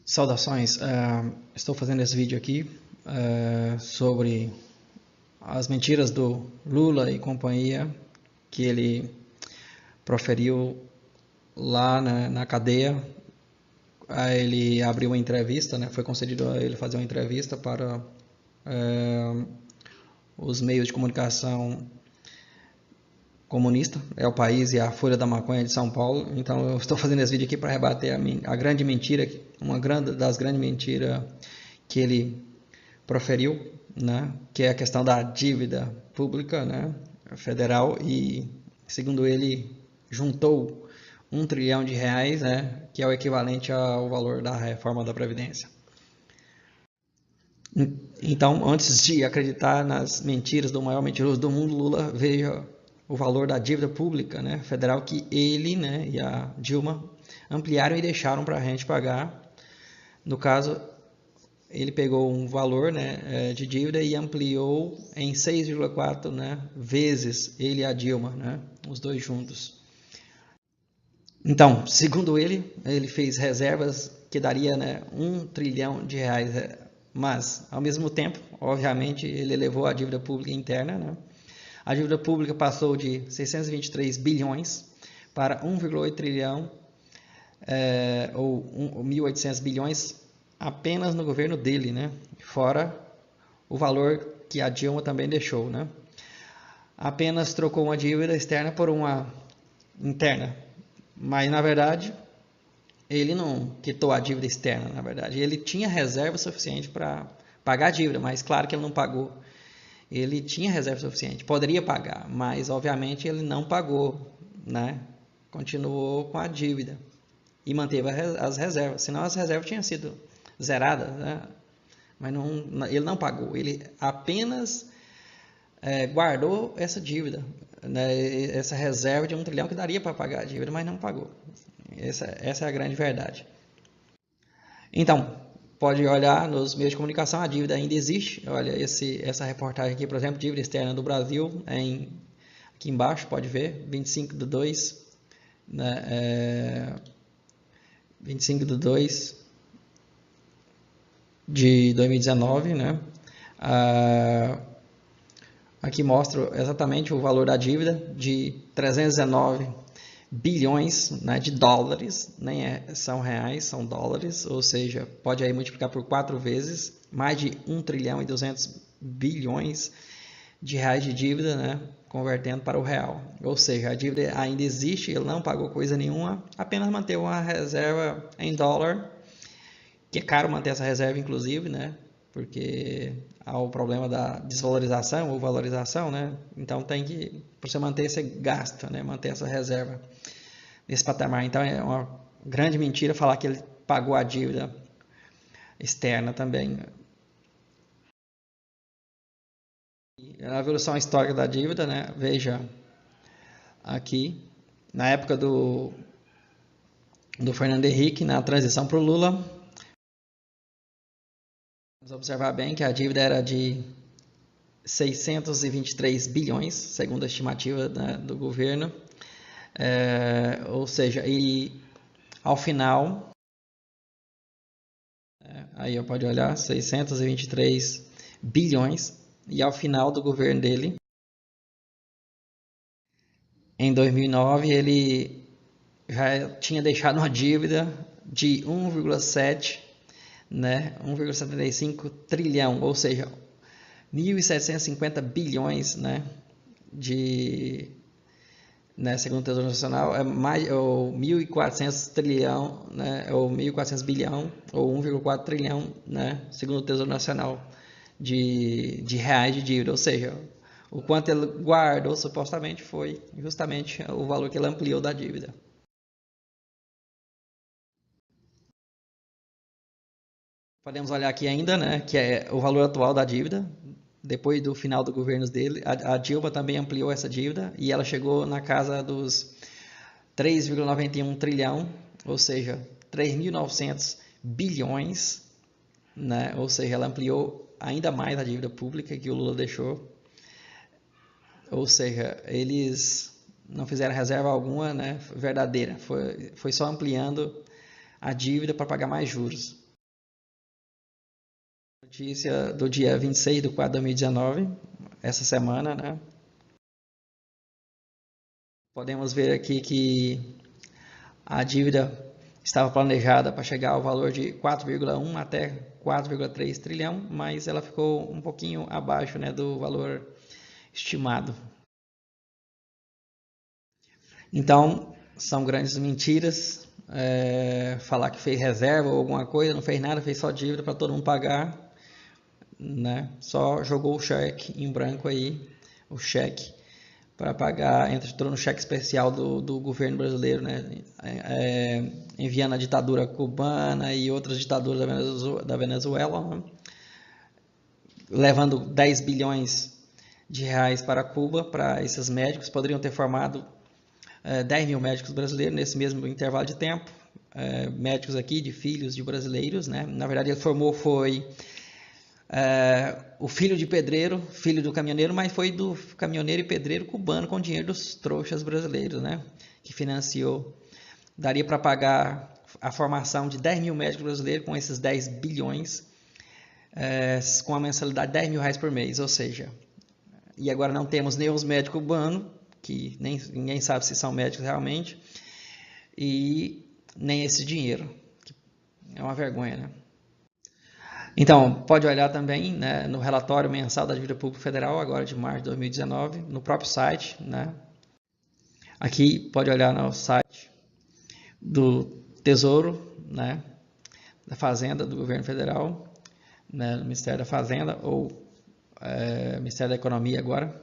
Saudações, estou fazendo esse vídeo aqui sobre as mentiras do Lula e companhia que ele proferiu lá na cadeia. Ele abriu uma entrevista, né, foi concedido a ele fazer uma entrevista para os meios de comunicação comunista, é o País e a Folha da Maconha de São Paulo. Então eu estou fazendo esse vídeo aqui para rebater a grande mentira, das grandes mentiras que ele proferiu, né, que é a questão da dívida pública, né, federal, e segundo ele juntou R$ 1 trilhão, né, que é o equivalente ao valor da reforma da Previdência. Então, antes de acreditar nas mentiras do maior mentiroso do mundo, Lula, veja o valor da dívida pública, né, federal, que ele, né, e a Dilma ampliaram e deixaram para a gente pagar. No caso, ele pegou um valor, né, de dívida e ampliou em 6,4, né, vezes, ele e a Dilma, né, os dois juntos. Então, segundo ele fez reservas que daria, né, R$ 1 trilhão, mas, ao mesmo tempo, obviamente, ele elevou a dívida pública interna, né? A dívida pública passou de 623 bilhões para 1,8 trilhão, ou 1.800 bilhões apenas no governo dele, né? Fora o valor que a Dilma também deixou, né? Apenas trocou uma dívida externa por uma interna, mas na verdade ele não quitou a dívida externa. Na verdade, ele tinha reserva suficiente para pagar a dívida, mas claro que ele não pagou. Ele tinha reserva suficiente, poderia pagar, mas obviamente ele não pagou, né? Continuou com a dívida e manteve as reservas, senão as reservas tinham sido zeradas, né? Mas ele não pagou, ele apenas guardou essa dívida, né? Essa reserva de R$ 1 trilhão que daria para pagar a dívida, mas não pagou. Essa é a grande verdade. Então, pode olhar nos meios de comunicação, a dívida ainda existe. Olha essa reportagem aqui, por exemplo, dívida externa do Brasil, aqui embaixo, pode ver, 25/2, né, 25/2 de 2019, né? Aqui mostra exatamente o valor da dívida de 319 bilhões, né, de dólares, nem são reais, são dólares, ou seja, pode aí multiplicar por 4 vezes, mais de 1 trilhão e 200 bilhões de reais de dívida, né, convertendo para o real. Ou seja, a dívida ainda existe, ele não pagou coisa nenhuma, apenas manteve uma reserva em dólar, que é caro manter essa reserva, inclusive, né, porque há o problema da desvalorização ou valorização, né? Então tem que, para você manter, você gasta, né? Manter essa reserva nesse patamar. Então é uma grande mentira falar que ele pagou a dívida externa também. A evolução histórica da dívida, né? Veja aqui, na época do Fernando Henrique, na transição para o Lula, vamos observar bem que a dívida era de 623 bilhões, segundo a estimativa, né, do governo. Ou seja, e ao final, aí pode olhar, 623 bilhões, e ao final do governo dele, em 2009, ele já tinha deixado uma dívida de 1,7, né, 1,75 trilhão, ou seja, 1.750 bilhões, né, né, segundo o Tesouro Nacional, ou 1.400 trilhão, né, ou 1.400 bilhão, ou 1,4 trilhão, né, segundo o Tesouro Nacional, de reais de dívida. Ou seja, o quanto ele guardou supostamente foi justamente o valor que ele ampliou da dívida. Podemos olhar aqui ainda, né, que é o valor atual da dívida. Depois do final do governo dele, a Dilma também ampliou essa dívida e ela chegou na casa dos 3,91 trilhão, ou seja, 3.900 bilhões, né? Ou seja, ela ampliou ainda mais a dívida pública que o Lula deixou. Ou seja, eles não fizeram reserva alguma, né, verdadeira, foi só ampliando a dívida para pagar mais juros. Notícia do dia 26/4/2019, essa semana, né? Podemos ver aqui que a dívida estava planejada para chegar ao valor de 4,1 até 4,3 trilhão, mas ela ficou um pouquinho abaixo, né, do valor estimado. Então, são grandes mentiras. Falar que fez reserva ou alguma coisa, não fez nada, fez só dívida para todo mundo pagar, né? Só jogou o cheque em branco aí, o cheque para pagar, entrou no cheque especial do governo brasileiro, né? Enviando a ditadura cubana e outras ditaduras da Venezuela, né? Levando 10 bilhões de reais para Cuba, para esses médicos. Poderiam ter formado 10 mil médicos brasileiros nesse mesmo intervalo de tempo, médicos aqui de filhos de brasileiros, né? Na verdade, ele formou foi o filho de pedreiro, filho do caminhoneiro, mas foi do caminhoneiro e pedreiro cubano com dinheiro dos trouxas brasileiros, né? Que financiou. Daria para pagar a formação de 10 mil médicos brasileiros com esses 10 bilhões, com a mensalidade de 10 mil reais por mês, ou seja, e agora não temos nem os médicos cubanos, que ninguém sabe se são médicos realmente, e nem esse dinheiro, que é uma vergonha, né? Então, pode olhar também, né, no relatório mensal da Dívida Pública Federal, agora de março de 2019, no próprio site, né? Aqui pode olhar no site do Tesouro, né, da Fazenda, do Governo Federal, né, do Ministério da Fazenda, ou Ministério da Economia agora.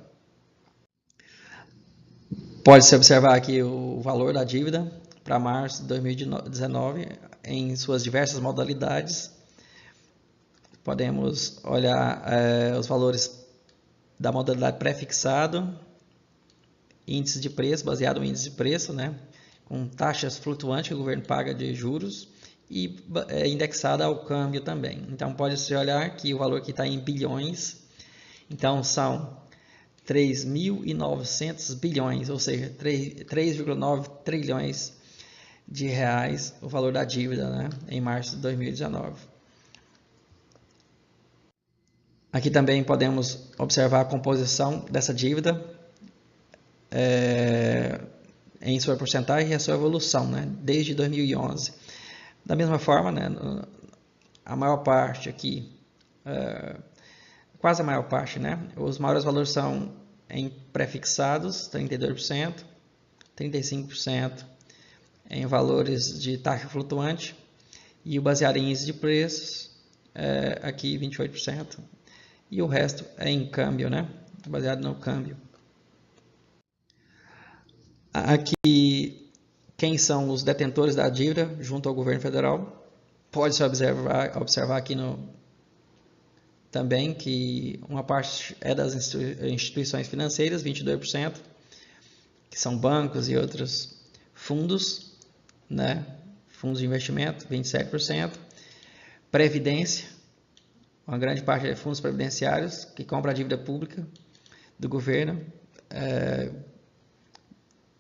Pode-se observar aqui o valor da dívida para março de 2019 em suas diversas modalidades. Podemos olhar os valores da modalidade pré-fixado, índice de preço, baseado no índice de preço, né, com taxas flutuantes que o governo paga de juros e indexada ao câmbio também. Então, pode-se olhar que o valor aqui está em bilhões, então são 3.900 bilhões, ou seja, 3,9 trilhões de reais o valor da dívida, né, em março de 2019. Aqui também podemos observar a composição dessa dívida em sua porcentagem e a sua evolução, né, desde 2011. Da mesma forma, né, a maior parte aqui, quase a maior parte, né, os maiores valores são em pré-fixados, 32%, 35% em valores de taxa flutuante e o baseado em índice de preços, aqui 28%. E o resto é em câmbio, né? Baseado no câmbio. Aqui, quem são os detentores da dívida junto ao governo federal? Pode-se observar aqui também que uma parte é das instituições financeiras, 22%, que são bancos e outros fundos, né? Fundos de investimento, 27%. Previdência, uma grande parte é fundos previdenciários que compram a dívida pública do governo,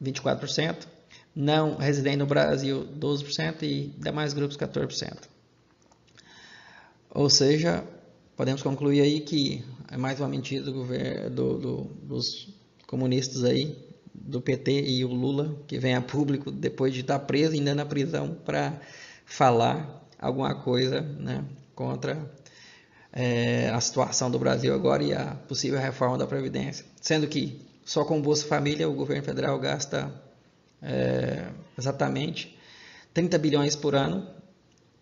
24%, não residente no Brasil, 12% e demais grupos, 14%. Ou seja, podemos concluir aí que é mais uma mentira do governo, dos comunistas aí, do PT e o Lula, que vem a público depois de estar preso, ainda na prisão, para falar alguma coisa, né, contra a situação do Brasil agora e a possível reforma da Previdência. Sendo que só com o Bolsa Família o governo federal gasta exatamente 30 bilhões por ano,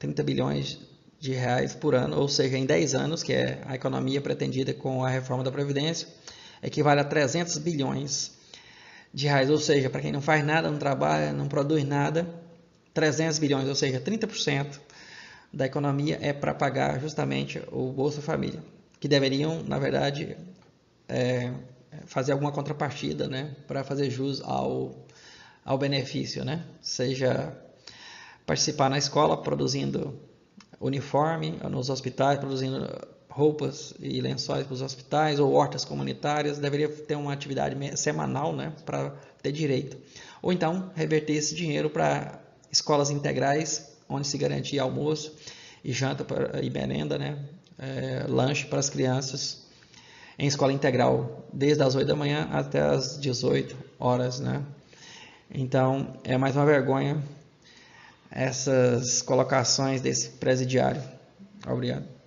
30 bilhões de reais por ano, ou seja, em 10 anos, que é a economia pretendida com a reforma da Previdência, equivale a 300 bilhões de reais, ou seja, para quem não faz nada, não trabalha, não produz nada, 300 bilhões, ou seja, 30% da economia é para pagar justamente o Bolsa Família, que deveriam, na verdade, fazer alguma contrapartida, né, para fazer jus ao benefício, né, seja participar na escola produzindo uniforme, nos hospitais produzindo roupas e lençóis para os hospitais, ou hortas comunitárias, deveria ter uma atividade semanal, né, para ter direito. Ou então, reverter esse dinheiro para escolas integrais, onde se garantia almoço e janta e merenda, né, lanche para as crianças em escola integral, desde as 8 da manhã até as 18 horas, né? Então, é mais uma vergonha essas colocações desse presidiário. Obrigado.